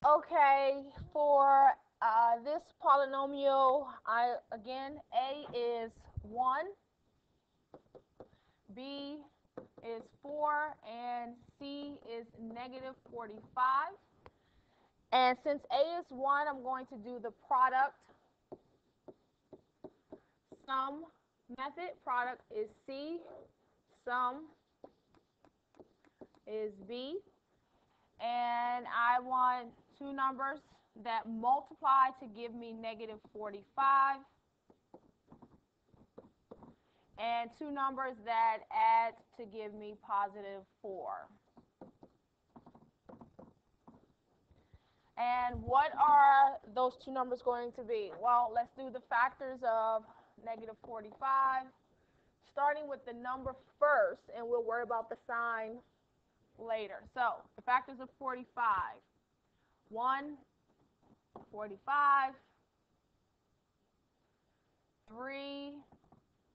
Okay, for this polynomial, A is 1, B is 4, and C is negative 45. And since A is 1, I'm going to do the product sum method. Product is C, sum is B. And I want two numbers that multiply to give me negative 45, and two numbers that add to give me positive 4. And what are those two numbers going to be? Well, let's do the factors of negative 45, starting with the number first, and we'll worry about the sign later. So the factors of 45, 1, 45, 3,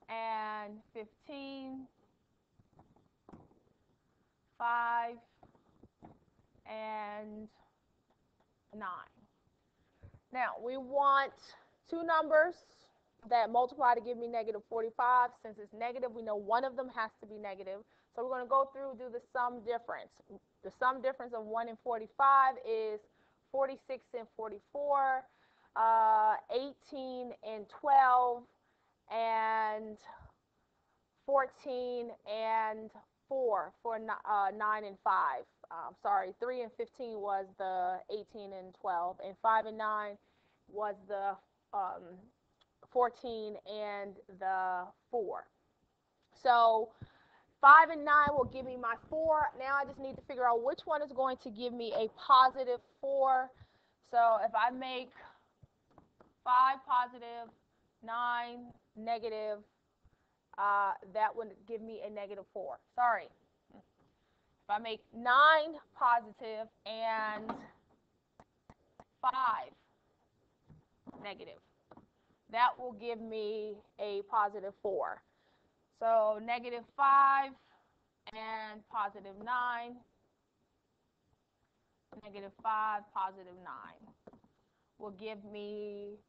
and 15, 5, and 9. Now, we want two numbers that multiply to give me negative 45. Since it's negative, we know one of them has to be negative. So we're going to go through, do the sum difference. The sum difference of 1 and 45 is 46 and 44, 18 and 12, and 14 and 4 for 9 and 5. Sorry, 3 and 15 was the 18 and 12, and 5 and 9 was the 14 and the 4. So 5 and 9 will give me my 4. Now I just need to figure out which one is going to give me a positive 4. So if I make 5 positive, 9 negative, that would give me a negative 4. Sorry. If I make 9 positive and 5 negative, that will give me a positive 4. So negative 5 and positive 9, negative 5, positive 9 will give me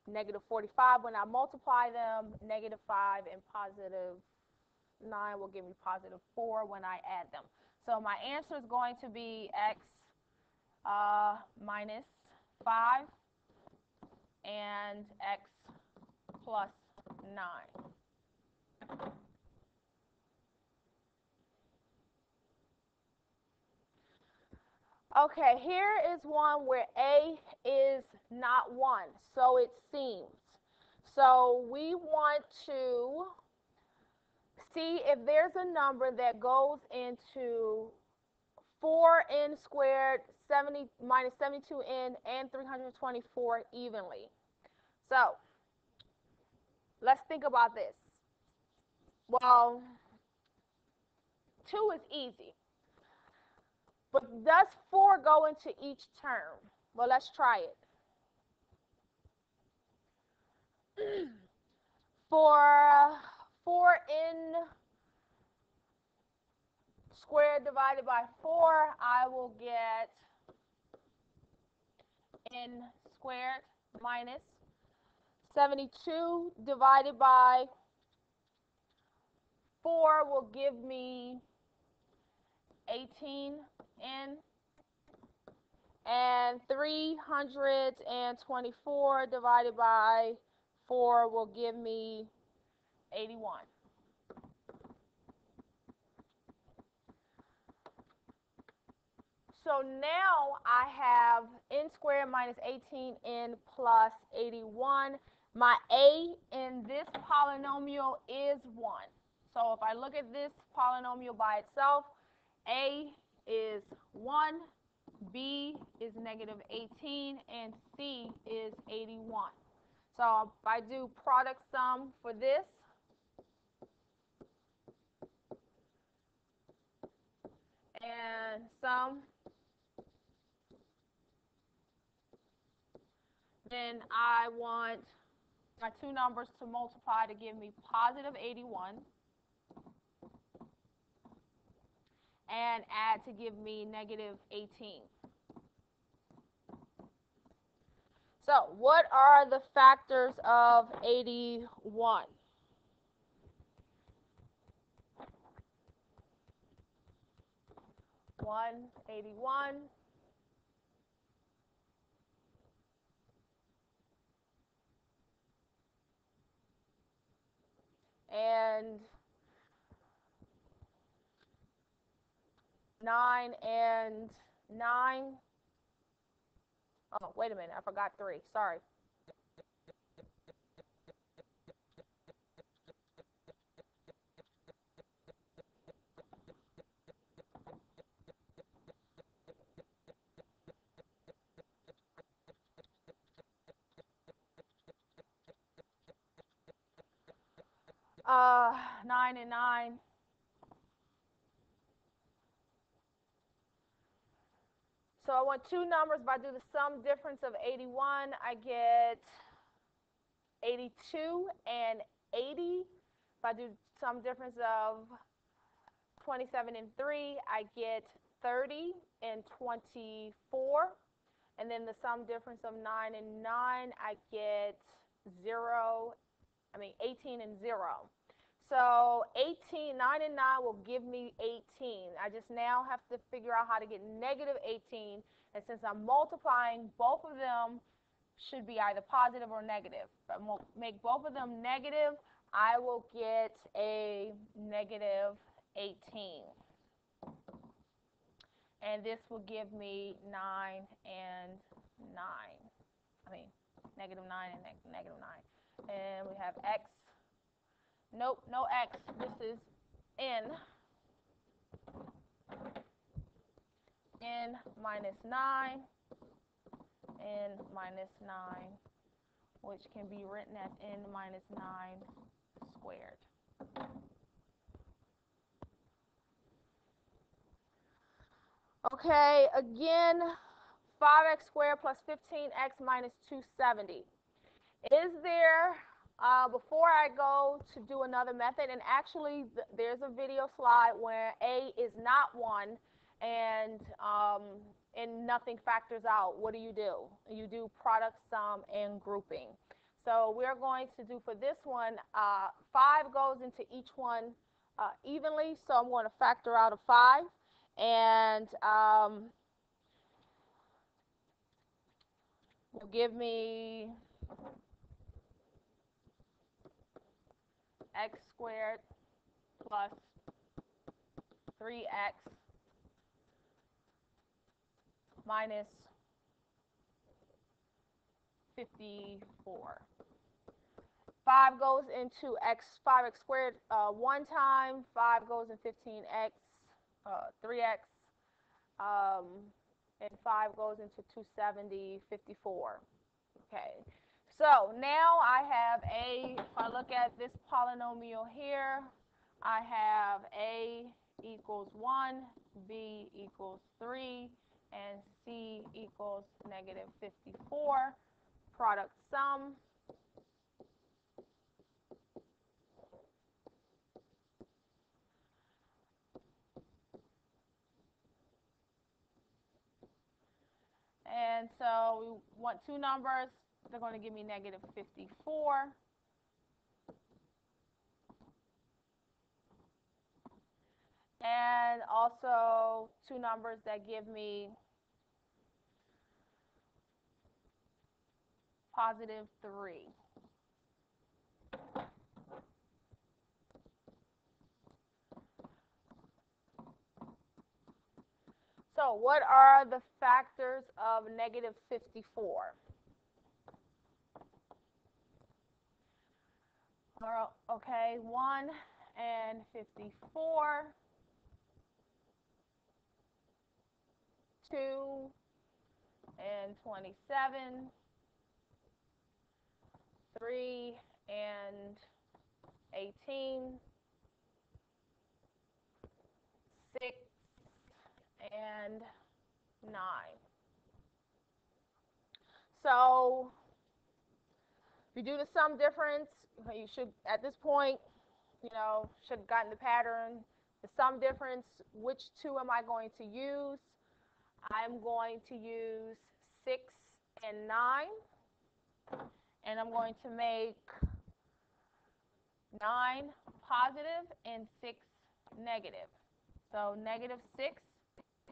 negative 45 when I multiply them. Negative 5 and positive 9 will give me positive 4 when I add them. So my answer is going to be x minus 5 and x plus 9. Okay, here is one where A is not 1, so it seems. So we want to see if there's a number that goes into 4n squared, 70 minus 72n, and 324 evenly. So let's think about this. Well, 2 is easy. But does 4 go into each term? Well, let's try it. For 4n squared divided by 4, I will get n squared minus 72 divided by 4 will give me 18n, and 324 divided by 4 will give me 81. So now I have n squared minus 18n plus 81. My a in this polynomial is 1. So if I look at this polynomial by itself, a is 1, b is negative 18, and c is 81. So if I do product sum for this, and sum, then I want my two numbers to multiply to give me positive 81 and add to give me negative 18. So what are the factors of 81? 181 and 9 and 9. Oh, wait a minute, I forgot 3. Sorry. 9 and 9. So I want two numbers. If I do the sum difference of 81, I get 82 and 80. If I do sum difference of 27 and 3, I get 30 and 24. And then the sum difference of 9 and 9, I get 18 and 0. So 18, 9 and 9 will give me 18. I just now have to figure out how to get negative 18. And since I'm multiplying, both of them should be either positive or negative. If I make both of them negative, I will get a negative 18. And this will give me 9 and 9. Negative 9 and negative 9. And we have x. Nope, no x. This is n. N minus 9. N minus 9, which can be written as n minus 9 squared. Okay, again, 5x squared plus 15x minus 270. Is there, before I go to do another method, and actually there's a video slide where a is not 1 and nothing factors out. What do? You do product, sum, and grouping. So we're going to do for this one, 5 goes into each one evenly, so I'm going to factor out a 5. And will give me x squared plus 3x minus 54. 5 goes into 5x squared one time. 5 goes in 15x, 3x, and 5 goes into 270, 54. Okay, so now I have if I look at this polynomial here, I have a equals 1, b equals 3, and c equals negative 54. Product sum. And so we want two numbers. They're going to give me negative 54. And also two numbers that give me positive 3. So what are the factors of negative 54? Okay, 1 and 54, 2 and 27, 3 and 18, 6 and 9. So if you do the sum difference, you should, at this point, should have gotten the pattern. The sum difference, which two am I going to use? I'm going to use 6 and 9. and I'm going to make 9 positive and 6 negative. So negative 6,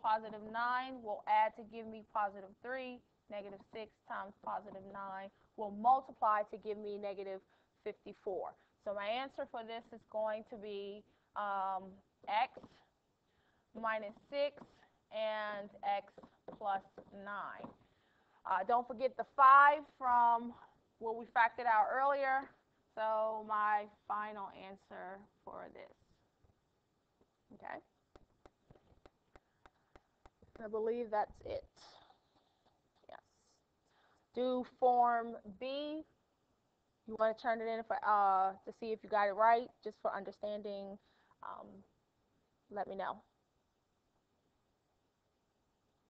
positive 9 will add to give me positive 3. Negative 6 times positive 9 will multiply to give me negative 54. So my answer for this is going to be x minus 6 and x plus 9. Don't forget the 5 from what we factored out earlier. So my final answer for this. Okay. I believe that's it. Yes. Do form B. You want to turn it in for to see if you got it right, just for understanding. Let me know.